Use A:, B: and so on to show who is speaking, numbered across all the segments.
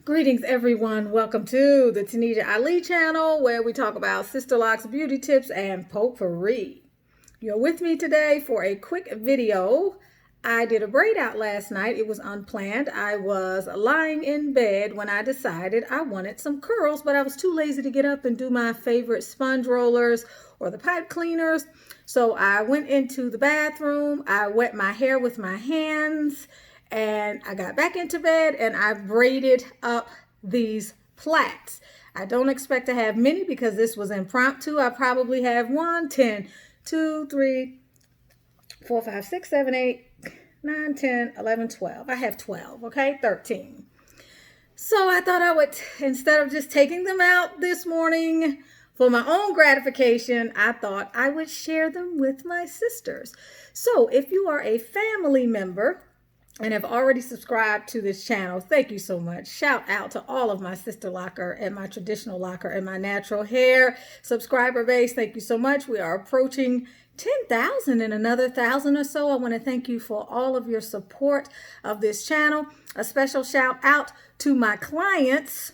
A: Greetings, everyone. Welcome to the Tanisha Ali channel, where we talk about Sisterlocks, beauty tips, and potpourri. You're with me today for a quick video. I did a braid out last night. It was unplanned. I was lying in bed when I decided I wanted some curls, but I was too lazy to get up and do my favorite sponge rollers or the pipe cleaners. So I went into the bathroom. I wet my hair with my hands. And I got back into bed and I braided up these plaits. I don't expect to have many because this was impromptu. I probably have 1, 10, 2, 3, 4, 5, 6, 7, 8, 9, 10, 11, 12. I have 12, okay? 13. So I thought I would, instead of just taking them out this morning for my own gratification, I thought I would share them with my sisters. So if you are a family member and have already subscribed to this channel, thank you so much. Shout out to all of my sister locker and my traditional locker and my natural hair subscriber base. Thank you so much. We are approaching 10,000 in another 1,000 or so. I want to thank you for all of your support of this channel. A special shout out to my clients,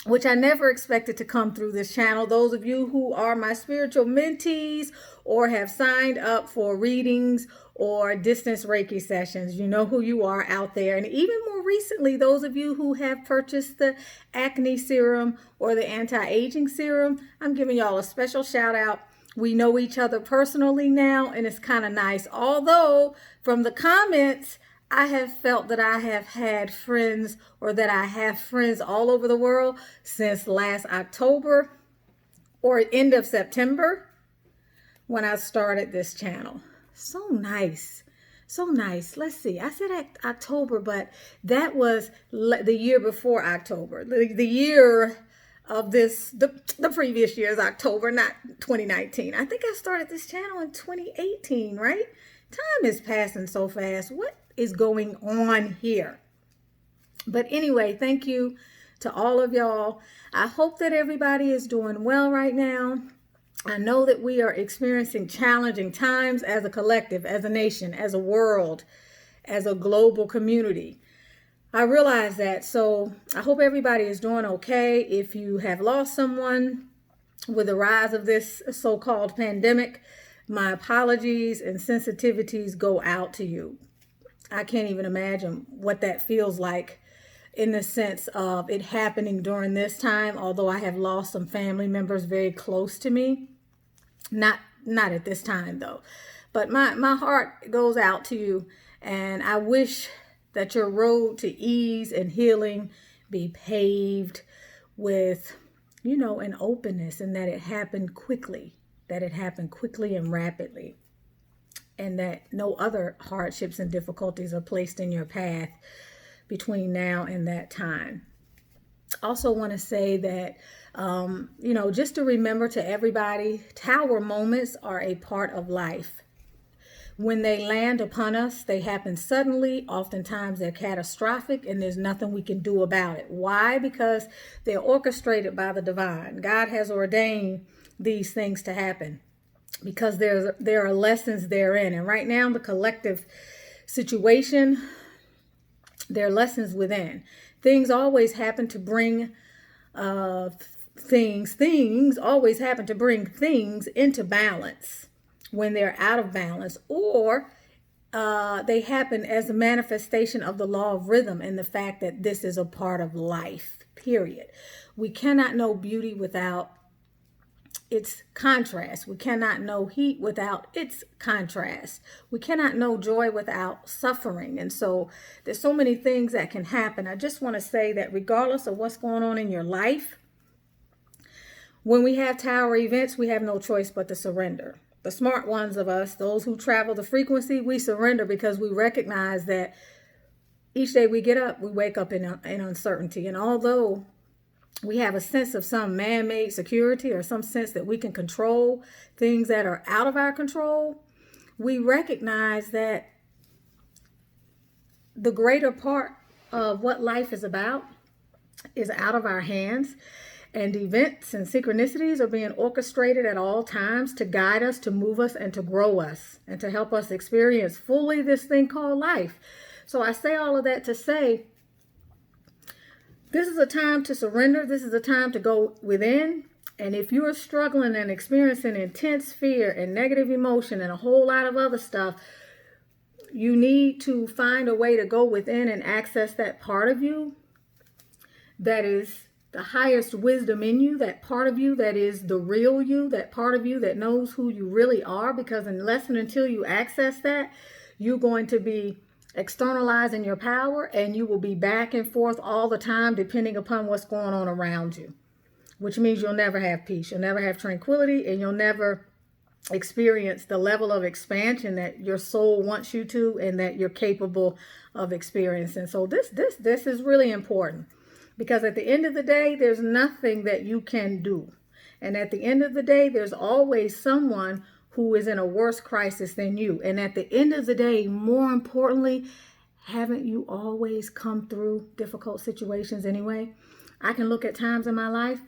A: which I never expected to come through this channel. Those of you who are my spiritual mentees or have signed up for readings or distance Reiki sessions, you know who you are out there. And even more recently, those of you who have purchased the acne serum or the anti-aging serum, I'm giving y'all a special shout out. We know each other personally now, and it's kind of nice. Although from the comments, I have felt that I have had friends, or that I have friends all over the world since last October or end of September when I started this channel. So nice. So nice. Let's see. I said October, but that was the year before October. The year of this, the previous year's October, not 2019. I think I started this channel in 2018, right? Time is passing so fast. What is going on here? But anyway, thank you to all of y'all. I hope that everybody is doing well right now. I know that we are experiencing challenging times as a collective, as a nation, as a world, as a global community. I realize that. So I hope everybody is doing okay. If you have lost someone with the rise of this so-called pandemic, my apologies and sensitivities go out to you. I can't even imagine what that feels like in the sense of it happening during this time, although I have lost some family members very close to me. Not at this time though, but my heart goes out to you, and I wish that your road to ease and healing be paved with, an openness, and that it happened quickly, and rapidly, and that no other hardships and difficulties are placed in your path between now and that time. Also want to say that, just to remember to everybody, tower moments are a part of life. When they land upon us, they happen suddenly. Oftentimes they're catastrophic, and there's nothing we can do about it. Why? Because they're orchestrated by the divine. God has ordained these things to happen because there are lessons therein. And right now, the collective situation, there are lessons within. Things always happen to bring things always happen to bring things into balance when they're out of balance, or they happen as a manifestation of the law of rhythm and the fact that this is a part of life, period. We cannot know beauty without its contrast. We cannot know heat without its contrast. We cannot know joy without suffering. And so there's so many things that can happen. I just want to say that regardless of what's going on in your life, when we have tower events, we have no choice but to surrender. The smart ones of us, those who travel the frequency, we surrender because we recognize that each day we get up, we wake up in uncertainty. And although we have a sense of some man-made security or some sense that we can control things that are out of our control, we recognize that the greater part of what life is about is out of our hands, and events and synchronicities are being orchestrated at all times to guide us, to move us, and to grow us, and to help us experience fully this thing called life. So I say all of that to say This is a time to surrender. This is a time to go within. And if you're struggling and experiencing intense fear and negative emotion and a whole lot of other stuff, you need to find a way to go within and access that part of you that is the highest wisdom in you, that part of you that is the real you, that part of you that knows who you really are. Because unless and until you access that, you're going to be externalizing your power, and you will be back and forth all the time depending upon what's going on around you, which means you'll never have peace, you'll never have tranquility, and you'll never experience the level of expansion that your soul wants you to and that you're capable of experiencing. So this is really important, because at the end of the day, there's nothing that you can do. And at the end of the day, there's always someone who is in a worse crisis than you. And at the end of the day, more importantly, haven't you always come through difficult situations anyway? I can look at times in my life,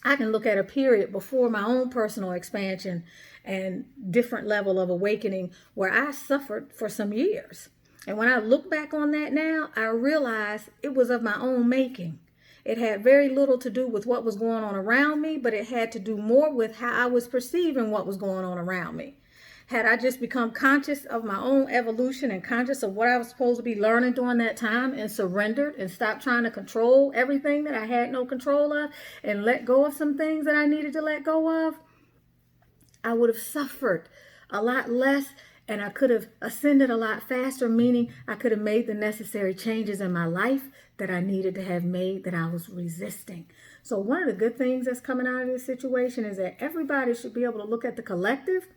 A: I can look at a period before my own personal expansion and different level of awakening where I suffered for some years. And when I look back on that now, I realize it was of my own making. It had very little to do with what was going on around me, but it had to do more with how I was perceiving what was going on around me. Had I just become conscious of my own evolution and conscious of what I was supposed to be learning during that time and surrendered and stopped trying to control everything that I had no control of and let go of some things that I needed to let go of, I would have suffered a lot less, and I could have ascended a lot faster, meaning I could have made the necessary changes in my life that I needed to have made that I was resisting. So one of the good things that's coming out of this situation is that everybody should be able to look at the collective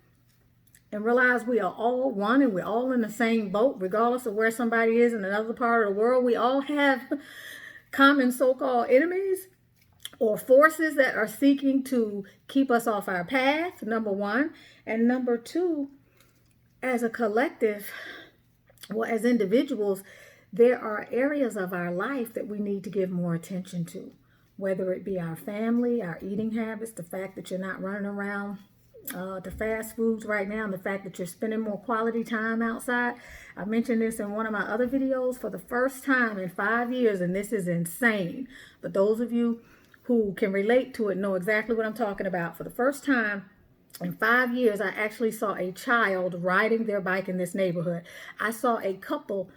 A: and realize we are all one and we're all in the same boat, regardless of where somebody is in another part of the world. We all have common so-called enemies or forces that are seeking to keep us off our path, number one. And number two, as a collective, well, as individuals, there are areas of our life that we need to give more attention to, whether it be our family, our eating habits, the fact that you're not running around to fast foods right now, and the fact that you're spending more quality time outside. I mentioned this in one of my other videos for the first time in 5 years, and this is insane. But those of you who can relate to it know exactly what I'm talking about. For the first time in 5 years, I actually saw a child riding their bike in this neighborhood. I saw a couple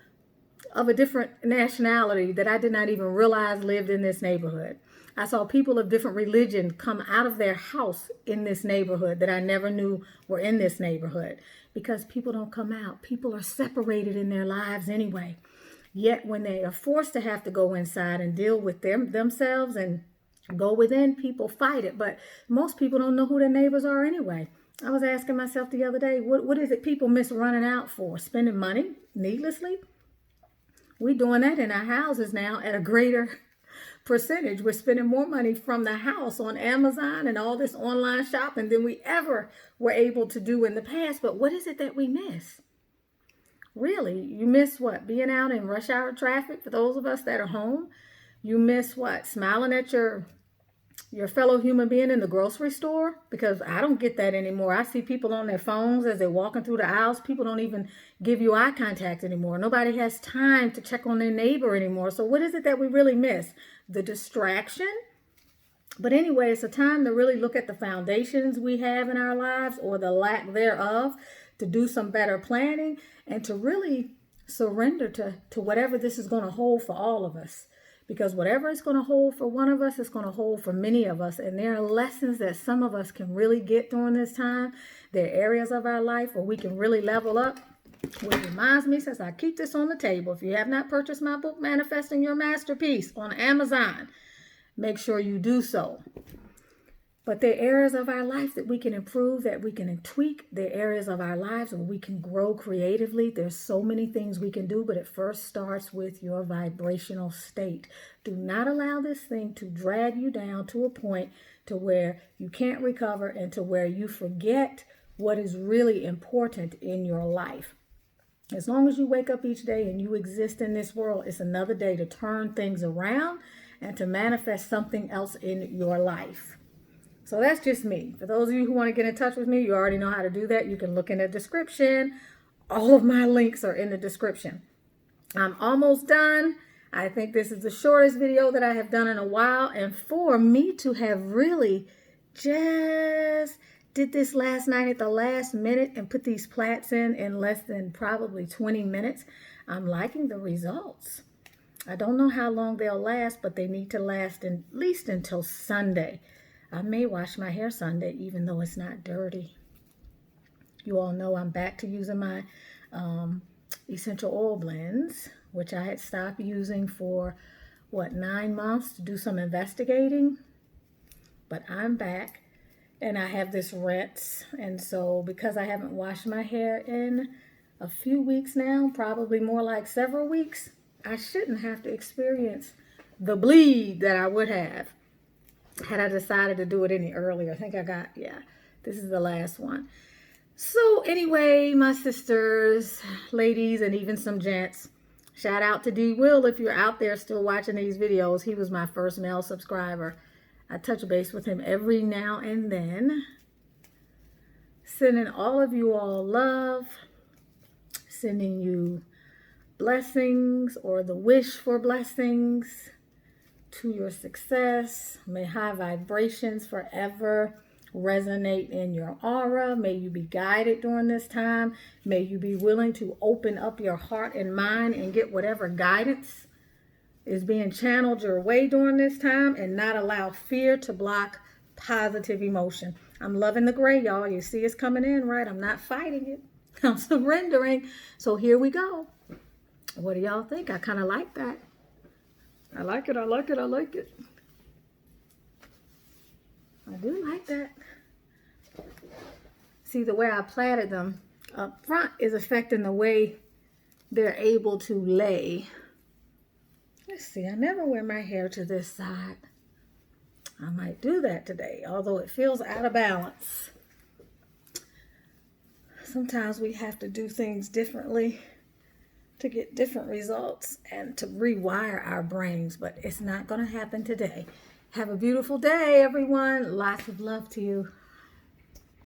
A: of a different nationality that I did not even realize lived in this neighborhood. I saw people of different religion come out of their house in this neighborhood that I never knew were in this neighborhood, because people don't come out. People are separated in their lives anyway. Yet when they are forced to have to go inside and deal with themselves and go within, people fight it. But most people don't know who their neighbors are anyway. I was asking myself the other day, what is it people miss running out for? Spending money needlessly? We're doing that in our houses now at a greater percentage. We're spending more money from the house on Amazon and all this online shopping than we ever were able to do in the past. But what is it that we miss? Really, you miss what? Being out in rush hour traffic for those of us that are home. You miss what? Smiling at your fellow human being in the grocery store, because I don't get that anymore. I see people on their phones as they're walking through the aisles. People don't even give you eye contact anymore. Nobody has time to check on their neighbor anymore. So what is it that we really miss? The distraction. But anyway, it's a time to really look at the foundations we have in our lives, or the lack thereof, to do some better planning and to really surrender to whatever this is going to hold for all of us. Because whatever it's going to hold for one of us, it's going to hold for many of us. And there are lessons that some of us can really get during this time. There are areas of our life where we can really level up. Which reminds me, since I keep this on the table, if you have not purchased my book, Manifesting Your Masterpiece, on Amazon, make sure you do so. But there are areas of our life that we can improve, that we can tweak. There are areas of our lives where we can grow creatively. There's so many things we can do, but it first starts with your vibrational state. Do not allow this thing to drag you down to a point to where you can't recover and to where you forget what is really important in your life. As long as you wake up each day and you exist in this world, it's another day to turn things around and to manifest something else in your life. So that's just me. For those of you who want to get in touch with me, you already know how to do that. You can look in the description. All of my links are in the description. I'm almost done. I think this is the shortest video that I have done in a while. And for me to have really just did this last night at the last minute and put these plaits in less than probably 20 minutes, I'm liking the results. I don't know how long they'll last, but they need to last at least until Sunday. I may wash my hair Sunday, even though it's not dirty. You all know I'm back to using my essential oil blends, which I had stopped using for, 9 months to do some investigating. But I'm back, and I have this rinse. And so because I haven't washed my hair in a few weeks now, probably more like several weeks, I shouldn't have to experience the bleed that I would have had I decided to do it any earlier. I think this is the last one. So anyway, my sisters, ladies, and even some gents, shout out to D. Will if you're out there still watching these videos. He was my first male subscriber. I touch base with him every now and then. Sending all of you all love. Sending you blessings or the wish for blessings to your success. May high vibrations forever resonate in your aura. May you be guided during this time. May you be willing to open up your heart and mind and get whatever guidance is being channeled your way during this time, and not allow fear to block positive emotion. I'm loving the gray, y'all. You see it's coming in, right? I'm not fighting it. I'm surrendering. So here we go. What do y'all think? I kind of like that. I like it. I like it. I like it. I do like that. See, the way I plaited them up front is affecting the way they're able to lay. Let's see. I never wear my hair to this side. I might do that today, although it feels out of balance. Sometimes we have to do things differently to get different results and to rewire our brains, but it's not going to happen today. Have a beautiful day, everyone. Lots of love to you.